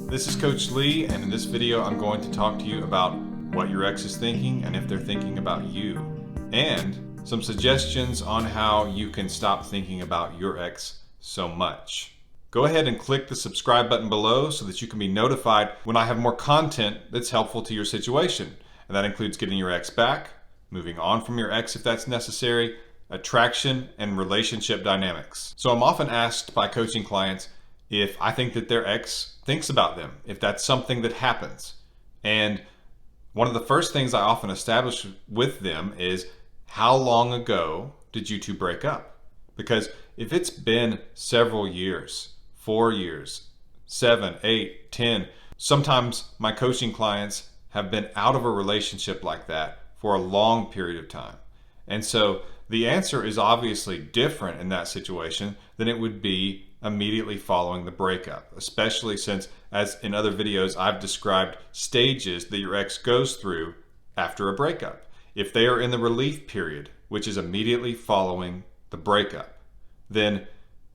This is Coach Lee, and in this video I'm going to talk to you about what your ex is thinking and if they're thinking about you, and some suggestions on how you can stop thinking about your ex so much. Go ahead and click the subscribe button below so that you can be notified when I have more content that's helpful to your situation. And that includes getting your ex back, moving on from your ex if that's necessary, attraction, and relationship dynamics. So I'm often asked by coaching clients if I think that their ex thinks about them, if that's something that happens. And one of the first things I often establish with them is, how long ago did you two break up? Because if it's been several years, 4 years, 7, 8, 10, sometimes my coaching clients have been out of a relationship like that for a long period of time. And so the answer is obviously different in that situation than it would be immediately following the breakup, especially since, as in other videos, I've described stages that your ex goes through after a breakup. If they are in the relief period, which is immediately following the breakup, then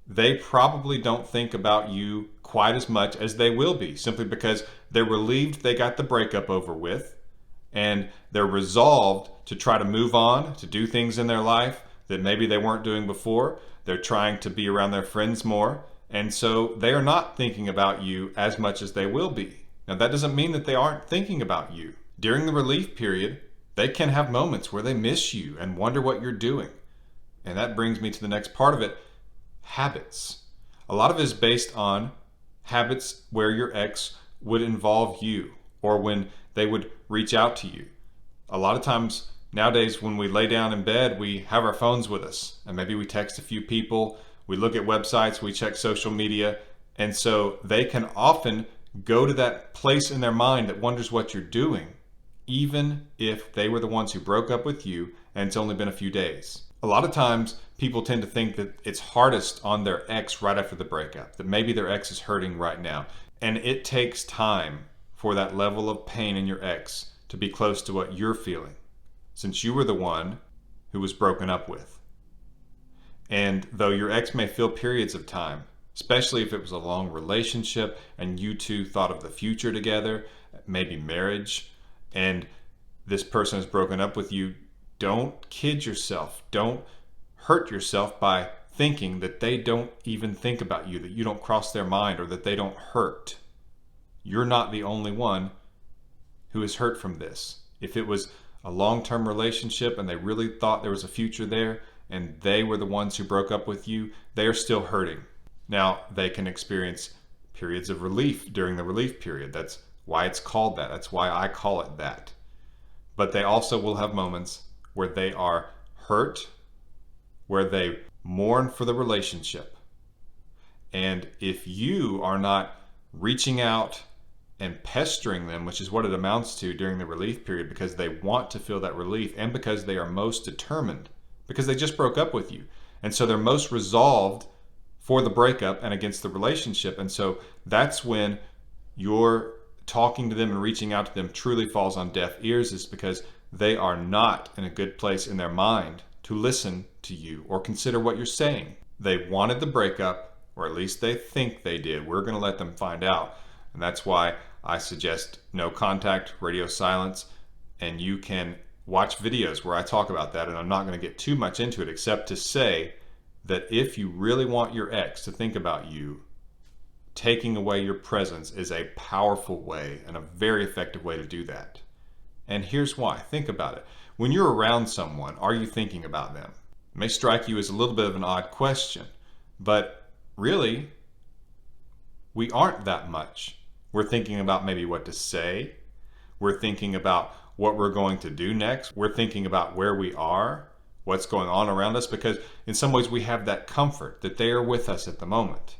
they probably don't think about you quite as much as they will be, simply because they're relieved they got the breakup over with, and they're resolved to try to move on, to do things in their life that maybe they weren't doing before. They're trying to be around their friends more, and so they are not thinking about you as much as they will be. Now, that doesn't mean that they aren't thinking about you. During the relief period, they can have moments where they miss you and wonder what you're doing. And that brings me to the next part of it, habits. A lot of it is based on habits where your ex would involve you, or when they would reach out to you. A lot of times nowadays, when we lay down in bed, we have our phones with us, and maybe we text a few people, we look at websites, we check social media, and so they can often go to that place in their mind that wonders what you're doing, even if they were the ones who broke up with you and it's only been a few days. A lot of times people tend to think that it's hardest on their ex right after the breakup, that maybe their ex is hurting right now, and it takes time for that level of pain in your ex to be close to what you're feeling, since you were the one who was broken up with. And though your ex may feel periods of time, especially if it was a long relationship and you two thought of the future together, maybe marriage, and this person has broken up with you, don't kid yourself. Don't hurt yourself by thinking that they don't even think about you, that you don't cross their mind, or that they don't hurt. You're not the only one who is hurt from this. If it was a long-term relationship and they really thought there was a future there and they were the ones who broke up with you, they are still hurting. Now, they can experience periods of relief during the relief period. That's why it's called that. That's why I call it that. But they also will have moments where they are hurt, where they mourn for the relationship. And if you are not reaching out and pestering them, which is what it amounts to during the relief period, because they want to feel that relief and because they are most determined, because they just broke up with you. And so they're most resolved for the breakup and against the relationship. And so that's when you're talking to them and reaching out to them truly falls on deaf ears, is because they are not in a good place in their mind to listen to you or consider what you're saying. They wanted the breakup, or at least they think they did. We're going to let them find out. And that's why I suggest no contact, radio silence, and you can watch videos where I talk about that, and I'm not going to get too much into it except to say that if you really want your ex to think about you, taking away your presence is a powerful way and a very effective way to do that. And here's why. Think about it. When you're around someone, are you thinking about them? It may strike you as a little bit of an odd question, but really, we aren't that much. We're thinking about maybe what to say. We're thinking about what we're going to do next. We're thinking about where we are, what's going on around us, because in some ways we have that comfort that they are with us at the moment.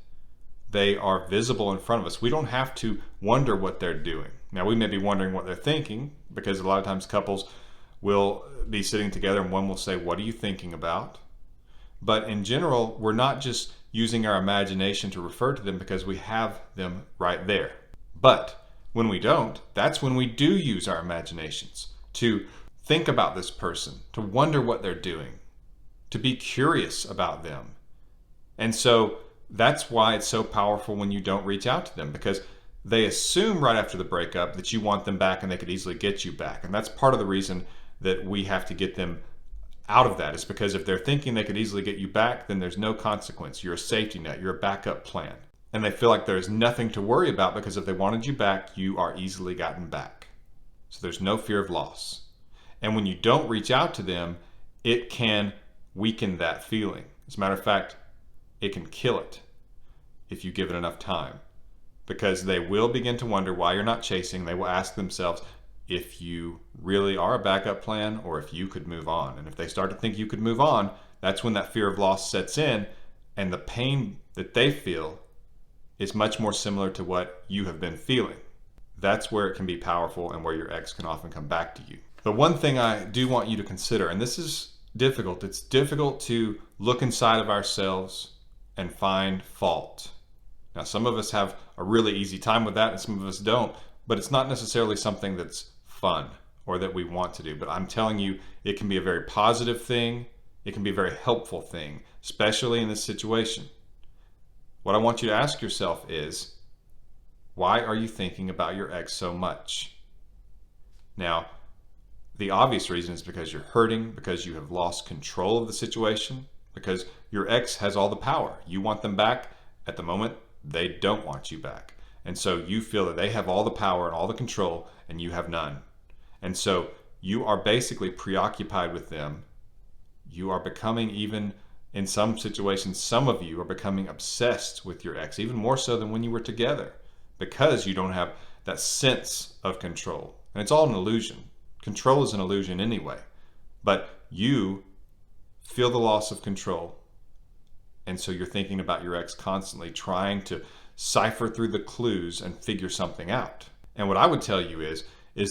They are visible in front of us. We don't have to wonder what they're doing. Now, we may be wondering what they're thinking, because a lot of times couples will be sitting together and one will say, "What are you thinking about?" But in general, we're not just using our imagination to refer to them because we have them right there. But when we don't, that's when we do use our imaginations to think about this person, to wonder what they're doing, to be curious about them. And so that's why it's so powerful when you don't reach out to them, because they assume right after the breakup that you want them back and they could easily get you back. And that's part of the reason that we have to get them out of that, is because if they're thinking they could easily get you back, then there's no consequence. You're a safety net, you're a backup plan. And they feel like there's nothing to worry about because if they wanted you back, you are easily gotten back. So there's no fear of loss. And when you don't reach out to them, it can weaken that feeling. As a matter of fact, it can kill it if you give it enough time, because they will begin to wonder why you're not chasing. They will ask themselves if you really are a backup plan or if you could move on. And if they start to think you could move on, that's when that fear of loss sets in, and the pain that they feel is much more similar to what you have been feeling. That's where it can be powerful and where your ex can often come back to you. But one thing I do want you to consider, and this is difficult, it's difficult to look inside of ourselves and find fault. Now, some of us have a really easy time with that and some of us don't, but it's not necessarily something that's fun or that we want to do. But I'm telling you, it can be a very positive thing. It can be a very helpful thing, especially in this situation. What I want you to ask yourself is, why are you thinking about your ex so much? Now, the obvious reason is because you're hurting, because you have lost control of the situation, because your ex has all the power. You want them back. At the moment, they don't want you back. And so you feel that they have all the power and all the control and you have none. And so you are basically preoccupied with them. You are becoming, even in some situations, some of you are becoming obsessed with your ex, even more so than when you were together, because you don't have that sense of control. And it's all an illusion. Control is an illusion anyway. But you feel the loss of control. And so you're thinking about your ex constantly, trying to cipher through the clues and figure something out. And what I would tell you is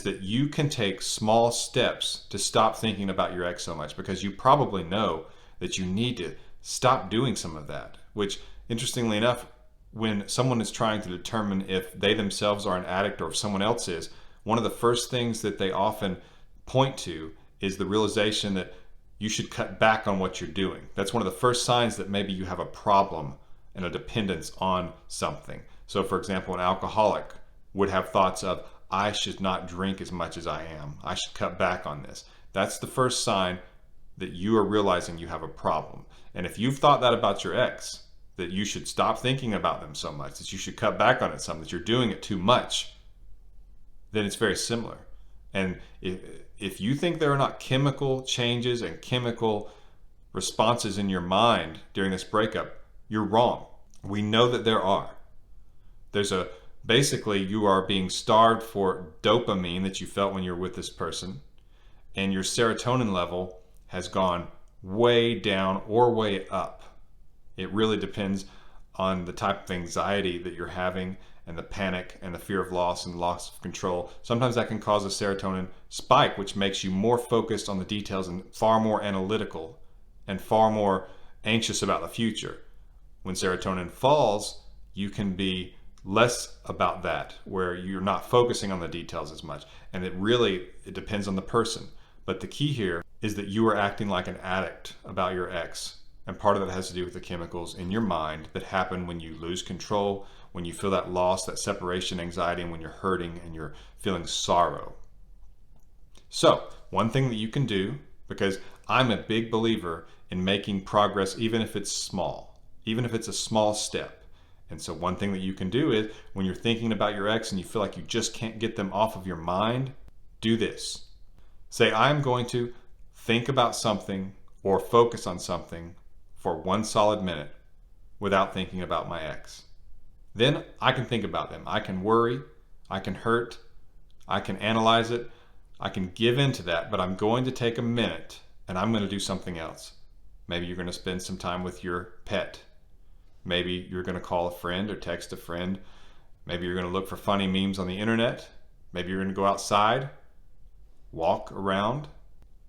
that you can take small steps to stop thinking about your ex so much, because you probably know that you need to stop doing some of that, which, interestingly enough, when someone is trying to determine if they themselves are an addict or if someone else is, one of the first things that they often point to is the realization that you should cut back on what you're doing. That's one of the first signs that maybe you have a problem and a dependence on something. So, for example, an alcoholic would have thoughts of, I should not drink as much as I am. I should cut back on this. That's the first sign that you are realizing you have a problem. And if you've thought that about your ex, that you should stop thinking about them so much, that you should cut back on it some, that you're doing it too much, then it's very similar. And if you think there are not chemical changes and chemical responses in your mind during this breakup, you're wrong. We know that there are. Basically, you are being starved for dopamine that you felt when you were with this person, and your serotonin level has gone way down or way up. It really depends on the type of anxiety that you're having and the panic and the fear of loss and loss of control. Sometimes that can cause a serotonin spike, which makes you more focused on the details and far more analytical and far more anxious about the future. When serotonin falls, you can be less about that, where you're not focusing on the details as much. And it depends on the person. But the key here is that you are acting like an addict about your ex. And part of that has to do with the chemicals in your mind that happen when you lose control, when you feel that loss, that separation anxiety, and when you're hurting and you're feeling sorrow. So, one thing that you can do, because I'm a big believer in making progress, even if it's small, even if it's a small step. And so one thing that you can do is, when you're thinking about your ex and you feel like you just can't get them off of your mind, do this. Say, I'm going to think about something or focus on something for 1 solid minute without thinking about my ex. Then I can think about them. I can worry, I can hurt, I can analyze it, I can give in to that, but I'm going to take a minute and I'm going to do something else. Maybe you're going to spend some time with your pet. Maybe you're going to call a friend or text a friend. Maybe you're going to look for funny memes on the internet. Maybe you're going to go outside, walk around.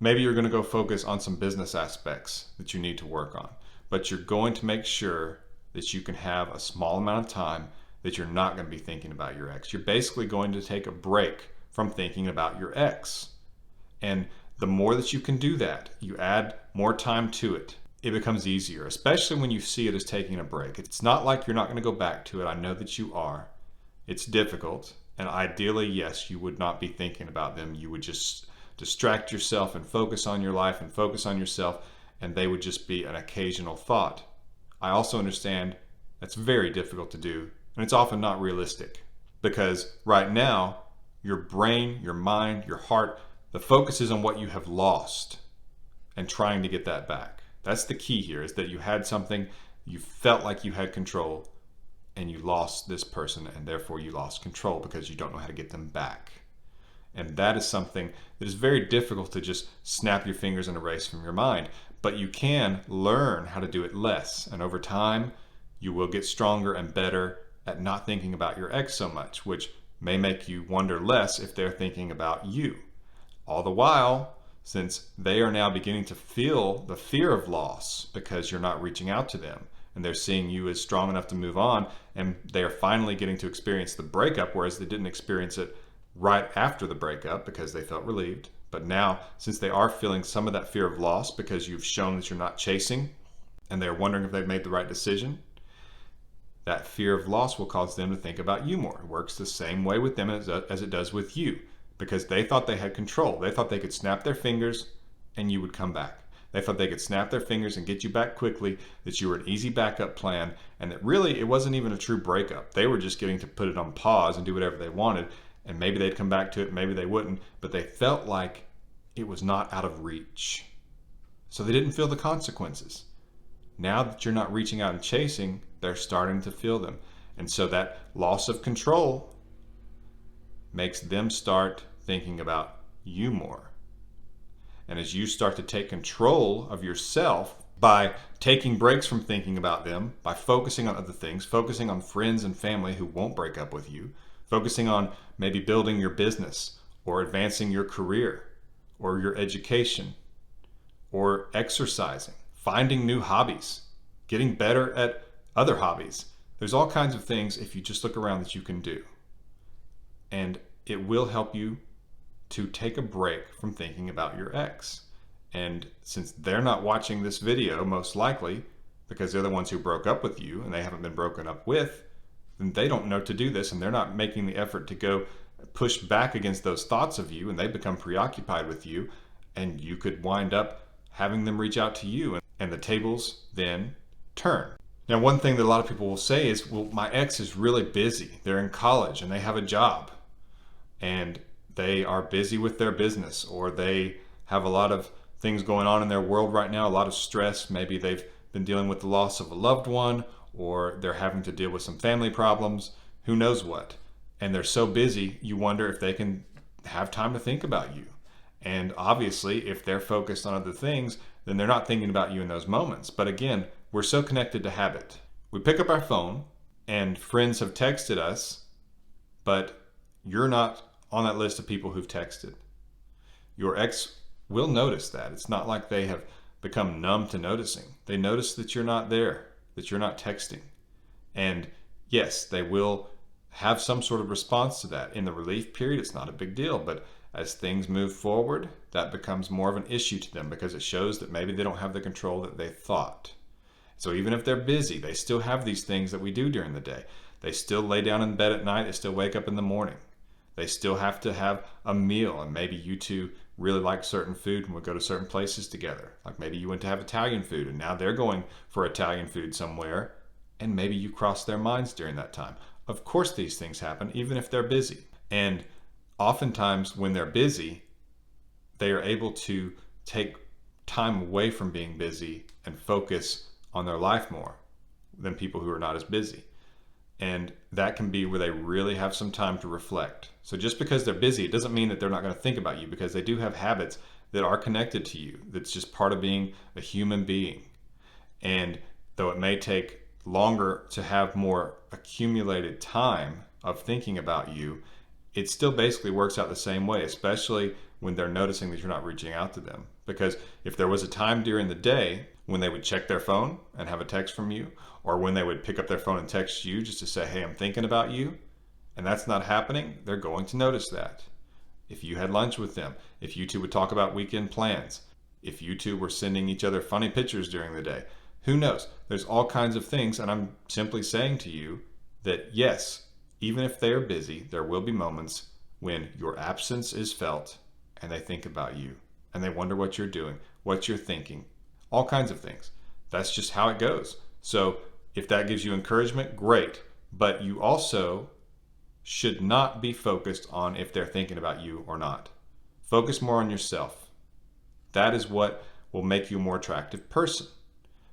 Maybe you're going to go focus on some business aspects that you need to work on. But you're going to make sure that you can have a small amount of time that you're not going to be thinking about your ex. You're basically going to take a break from thinking about your ex. And the more that you can do that, you add more time to it, it becomes easier, especially when you see it as taking a break. It's not like you're not going to go back to it. I know that you are. It's difficult. And ideally, yes, you would not be thinking about them. You would just distract yourself and focus on your life and focus on yourself, and they would just be an occasional thought. I also understand that's very difficult to do, and it's often not realistic because right now, your brain, your mind, your heart, the focus is on what you have lost and trying to get that back. That's the key here, is that you had something, you felt like you had control, and you lost this person, and therefore you lost control because you don't know how to get them back. And that is something that is very difficult to just snap your fingers and erase from your mind. But you can learn how to do it less. And over time, you will get stronger and better at not thinking about your ex so much, which may make you wonder less if they're thinking about you. All the while, since they are now beginning to feel the fear of loss because you're not reaching out to them, and they're seeing you as strong enough to move on, and they are finally getting to experience the breakup, whereas they didn't experience it right after the breakup because they felt relieved. But now, since they are feeling some of that fear of loss because you've shown that you're not chasing, and they're wondering if they've made the right decision, that fear of loss will cause them to think about you more. It works the same way with them as it does with you, because they thought they had control. They thought they could snap their fingers and you would come back. They thought they could snap their fingers and get you back quickly, that you were an easy backup plan, and that really it wasn't even a true breakup. They were just getting to put it on pause and do whatever they wanted, and maybe they'd come back to it, maybe they wouldn't, but they felt like it was not out of reach. So they didn't feel the consequences. Now that you're not reaching out and chasing, they're starting to feel them. And so that loss of control makes them start thinking about you more. And as you start to take control of yourself by taking breaks from thinking about them, by focusing on other things, focusing on friends and family who won't break up with you, focusing on maybe building your business or advancing your career or your education or exercising, finding new hobbies, getting better at other hobbies. There's all kinds of things, if you just look around, that you can do. And it will help you to take a break from thinking about your ex. And since they're not watching this video, most likely, because they're the ones who broke up with you and they haven't been broken up with, then they don't know to do this, and they're not making the effort to go push back against those thoughts of you, and they become preoccupied with you, and you could wind up having them reach out to you, and the tables then turn. Now, one thing that a lot of people will say is, well, my ex is really busy. They're in college and they have a job, and they are busy with their business, or they have a lot of things going on in their world right now, a lot of stress. Maybe they've been dealing with the loss of a loved one, or they're having to deal with some family problems, who knows what. And they're so busy, you wonder if they can have time to think about you. And obviously, if they're focused on other things, then they're not thinking about you in those moments. But again, we're so connected to habit. We pick up our phone and friends have texted us, but you're not on that list of people who've texted. Your ex will notice that. It's not like they have become numb to noticing. They notice that you're not there, that you're not texting. And yes, they will have some sort of response to that. In the relief period, it's not a big deal, but as things move forward, that becomes more of an issue to them because it shows that maybe they don't have the control that they thought. So even if they're busy, they still have these things that we do during the day. They still lay down in bed at night, they still wake up in the morning. They still have to have a meal, and maybe you two really like certain food and would go to certain places together. Like maybe you went to have Italian food and now they're going for Italian food somewhere, and maybe you crossed their minds during that time. Of course these things happen, even if they're busy. And oftentimes when they're busy, they are able to take time away from being busy and focus on their life more than people who are not as busy. And that can be where they really have some time to reflect. So just because they're busy, it doesn't mean that they're not going to think about you, because they do have habits that are connected to you. That's just part of being a human being. And though it may take longer to have more accumulated time of thinking about you, it still basically works out the same way, especially when they're noticing that you're not reaching out to them. Because if there was a time during the day when they would check their phone and have a text from you, or when they would pick up their phone and text you just to say, hey, I'm thinking about you, and that's not happening, they're going to notice that. If you had lunch with them, if you two would talk about weekend plans, if you two were sending each other funny pictures during the day, who knows? There's all kinds of things, and I'm simply saying to you that yes, Even if they are busy, there will be moments when your absence is felt and they think about you and they wonder what you're doing, what you're thinking, all kinds of things. That's just how it goes. So if that gives you encouragement, great. But you also should not be focused on if they're thinking about you or not. Focus more on yourself. That is what will make you a more attractive person.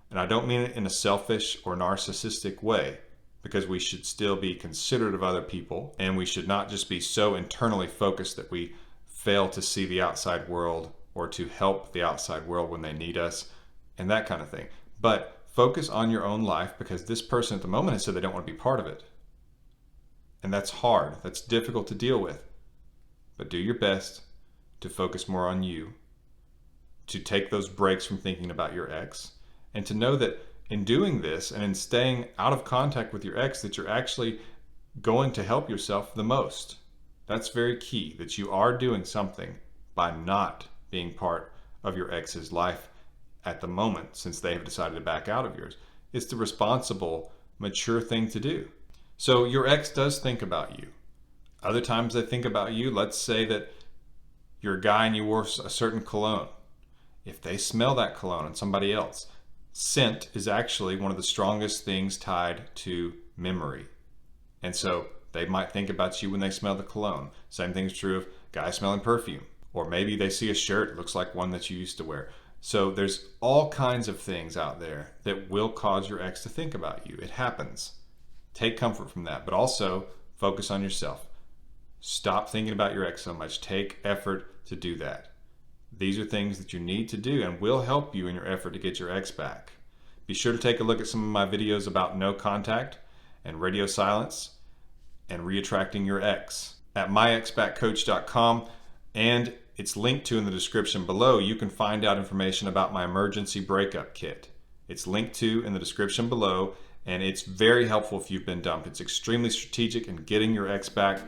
And I don't mean it in a selfish or narcissistic way, because we should still be considerate of other people, and we should not just be so internally focused that we fail to see the outside world or to help the outside world when they need us and that kind of thing. But focus on your own life, because this person at the moment has said they don't want to be part of it. And that's hard. That's difficult to deal with. But do your best to focus more on you, to take those breaks from thinking about your ex, and to know that in doing this and in staying out of contact with your ex, that you're actually going to help yourself the most. That's very key, that you are doing something by not being part of your ex's life at the moment, since they have decided to back out of yours. It's the responsible, mature thing to do. So your ex does think about you. Other times they think about you. Let's say that you're a guy and you wore a certain cologne. If they smell that cologne on somebody else, scent is actually one of the strongest things tied to memory. And so they might think about you when they smell the cologne. Same thing is true of guys smelling perfume. Or maybe they see a shirt, it looks like one that you used to wear. So there's all kinds of things out there that will cause your ex to think about you. It happens. Take comfort from that, but also focus on yourself. Stop thinking about your ex so much. Take effort to do that. These are things that you need to do and will help you in your effort to get your ex back. Be sure to take a look at some of my videos about no contact and radio silence and reattracting your ex at myexbackcoach.com, and it's linked to in the description below. You can find out information about my emergency breakup kit. It's linked to in the description below, and it's very helpful if you've been dumped. It's extremely strategic in getting your ex back.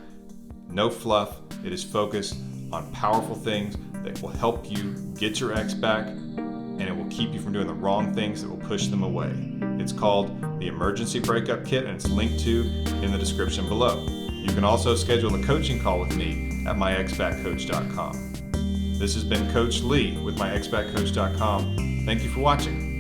No fluff. It is focused on powerful things that will help you get your ex back, and it will keep you from doing the wrong things that will push them away. It's called the Emergency Breakup Kit, and it's linked to in the description below. You can also schedule a coaching call with me at myexbackcoach.com. This has been Coach Lee with myexbackcoach.com. Thank you for watching.